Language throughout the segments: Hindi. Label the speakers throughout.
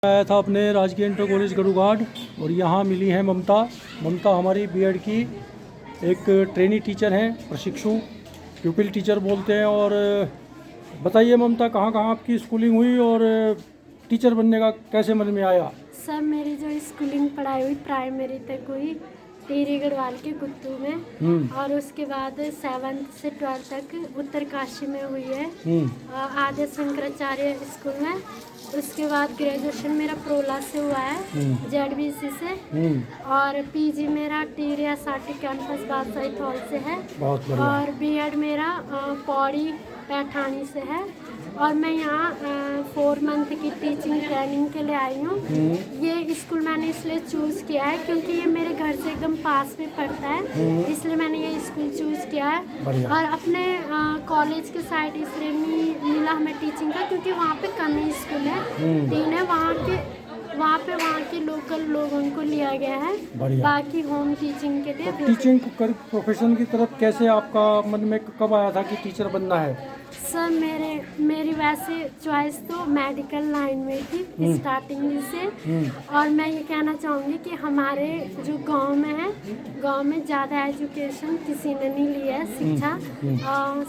Speaker 1: आया था अपने राजकीय इंटर कॉलेज गरुघाट और यहाँ मिली है ममता। ममता हमारी बीएड की एक ट्रेनी टीचर हैं, प्रशिक्षु प्यूपिल टीचर बोलते हैं। और बताइए ममता, कहाँ कहाँ आपकी स्कूलिंग हुई और टीचर बनने का कैसे मन में आया?
Speaker 2: सर मेरी जो स्कूलिंग पढ़ाई हुई प्राइमरी तक हुई टिहरी गढ़वाल के गुत्तू में, और उसके बाद 7th से 12th तक उत्तरकाशी में हुई है आद्य शंकराचार्य स्कूल में। उसके बाद ग्रेजुएशन मेरा प्रोला से हुआ है जेडबीसी से, और पीजी मेरा टिहरी एसआरटी कैंपस बादशाही हॉल से है, और बीएड मेरा पौड़ी पैठानी से है। और मैं यहाँ 4 मंथ की टीचिंग ट्रेनिंग के लिए आई हूँ। ये स्कूल मैंने इसलिए चूज़ किया है क्योंकि ये मेरे घर से एकदम पास में पड़ता है, इसलिए मैंने ये स्कूल चूज़ किया है। और अपने कॉलेज के साइड इसलिए मिला हमें टीचिंग का क्योंकि वहाँ पे कम ही स्कूल है, 3 है। वहाँ के लोकल लोगों को लिया गया है, बाकी होम टीचिंग के लिए।
Speaker 1: तो टीचिंग प्रोफेशन की तरफ कैसे आपका मन में कब आया था कि टीचर बनना है?
Speaker 2: सर मेरी वैसे चॉइस तो मेडिकल लाइन में थी स्टार्टिंग से। और मैं ये कहना चाहूँगी कि हमारे जो गांव में है, गांव में ज़्यादा एजुकेशन किसी ने नहीं लिया है।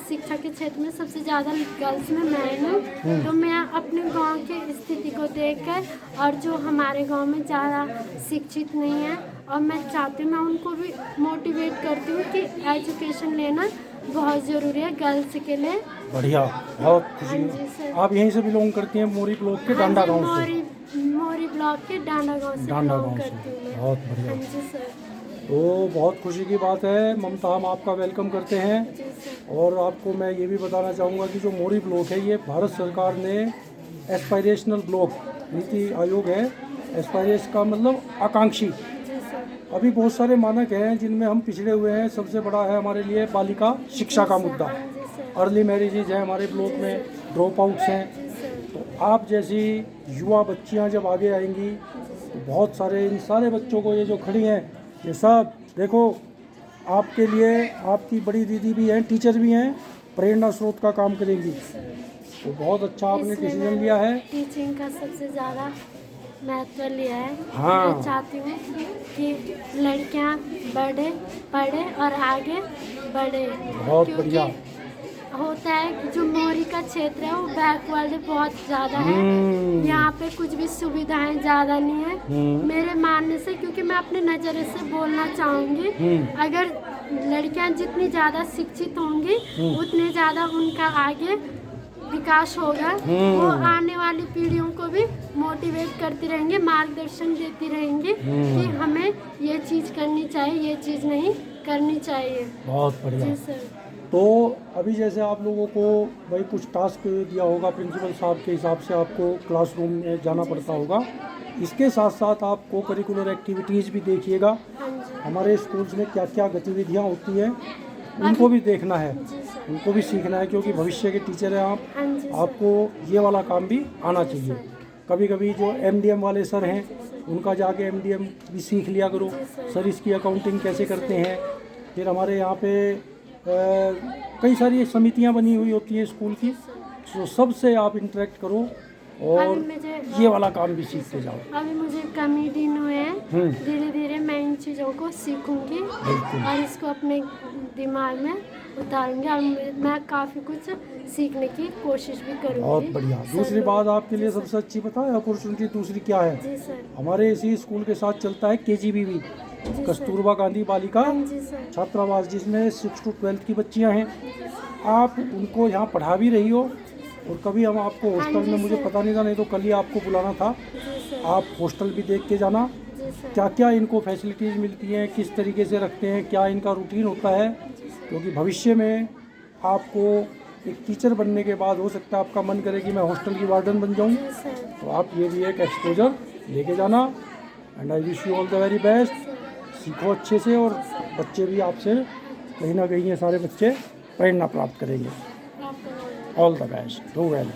Speaker 2: शिक्षा के क्षेत्र में सबसे ज़्यादा गर्ल्स में मैं हूँ। तो मैं अपने गांव की स्थिति को देखकर, और जो हमारे गांव में ज़्यादा शिक्षित नहीं है, और मैं चाहती हूँ, मैं उनको भी मोटिवेट करती हूँ कि एजुकेशन लेना बहुत ज़रूरी है गर्ल्स के लिए।
Speaker 1: बढ़िया, बहुत खुशी। आप यहीं से बिलोंग करती हैं, मोरी ब्लॉक के डांडा गांव से?
Speaker 2: मोरी ब्लॉक के डांडा गांव से बिलोंग करती हूँ।
Speaker 1: बहुत बढ़िया।
Speaker 2: हाँ जी सर।
Speaker 1: तो बहुत खुशी की बात है ममता, हम आपका वेलकम करते हैं। और आपको मैं ये भी बताना चाहूँगा कि जो मोरी ब्लॉक है, ये भारत सरकार ने एस्पायरेशनल ब्लॉक, नीति आयोग है, एस्पायरेस का मतलब आकांक्षी। अभी बहुत सारे मानक हैं जिनमें हम पिछड़े हुए हैं। सबसे बड़ा है हमारे लिए बालिका शिक्षा का मुद्दा। अर्ली मैरिजेज है हमारे ब्लॉक में, ड्रॉप आउट्स हैं। तो आप जैसी युवा बच्चियां जब आगे आएंगी तो बहुत सारे, इन सारे बच्चों को, ये जो खड़ी हैं, ये सब देखो आपके लिए, आपकी बड़ी दीदी भी हैं, टीचर भी हैं, प्रेरणा स्रोत का काम करेंगी। तो बहुत अच्छा आपने डिसीजन लिया है।
Speaker 2: टीचिंग का सबसे ज़्यादा महत्व लिया है।
Speaker 1: हाँ।
Speaker 2: मैं चाहती हूँ कि लड़कियाँ पढ़े और आगे बढ़े।
Speaker 1: बहुत बढ़िया।
Speaker 2: होता है कि जो मोरी का क्षेत्र है वो बैकवर्ड बहुत ज़्यादा है, यहाँ पे कुछ भी सुविधाएं ज़्यादा नहीं है मेरे मानने से। क्योंकि मैं अपने नज़रिए से बोलना चाहूँगी, अगर लड़कियाँ जितनी ज़्यादा शिक्षित होंगी उतने ज़्यादा उनका आगे विकास होगा। वो आने वाली पीढ़ियों को भी मोटिवेट करती रहेंगे, मार्गदर्शन देती रहेंगी कि हमें ये चीज़ करनी चाहिए, ये चीज़ नहीं करनी चाहिए।
Speaker 1: बहुत बढ़िया।
Speaker 2: जी सर।
Speaker 1: तो अभी जैसे आप लोगों को भाई कुछ टास्क दिया होगा प्रिंसिपल साहब के हिसाब से, आपको क्लासरूम में जाना पड़ता होगा। इसके साथ साथ आप को करिकुलर एक्टिविटीज़ भी देखिएगा। हमारे स्कूल्स में क्या क्या गतिविधियाँ होती हैं उनको भी देखना है, उनको भी सीखना है, क्योंकि भविष्य के टीचर हैं आप। आपको ये वाला काम भी आना चाहिए। कभी कभी जो एमडीएम वाले सर हैं उनका जाके एमडीएम भी सीख लिया करो, सर इसकी अकाउंटिंग कैसे करते हैं। फिर हमारे यहाँ पे कई सारी समितियाँ बनी हुई होती हैं स्कूल की, तो सबसे आप इंटरेक्ट करो और ये वाला काम भी सीखते जाओ।
Speaker 2: अभी मुझे कम ही दिन हुए हैं, धीरे धीरे मैं इन चीज़ों को सीखूंगी और इसको अपने दिमाग में उतारूंगी, और मैं काफ़ी कुछ सीखने की कोशिश भी करूंगी।
Speaker 1: बहुत बढ़िया। दूसरी बात आपके लिए सबसे अच्छी पता है अपॉर्चुनिटी दूसरी क्या है?
Speaker 2: जी सर।
Speaker 1: हमारे इसी स्कूल के साथ चलता है केजीबीवी, कस्तूरबा गांधी बालिका छात्रावास, जिसमें 6 to 12 की बच्चियां हैं। आप उनको यहाँ पढ़ा भी रही हो, और कभी हम आपको हॉस्टल में, मुझे पता नहीं था, नहीं तो कल ही आपको बुलाना था। आप हॉस्टल भी देख के जाना, क्या क्या इनको फैसिलिटीज़ मिलती हैं, किस तरीके से रखते हैं, क्या इनका रूटीन होता है। क्योंकि भविष्य में आपको एक टीचर बनने के बाद हो सकता है आपका मन करे कि मैं हॉस्टल की वार्डन बन जाऊँ। तो आप ये भी एक एक्सपोजर लेके जाना। And I wish you all the very best. सीखो अच्छे से, और बच्चे भी आपसे कहीं ना कहीं, ये सारे बच्चे प्रेरणा प्राप्त करेंगे। All the best, do well.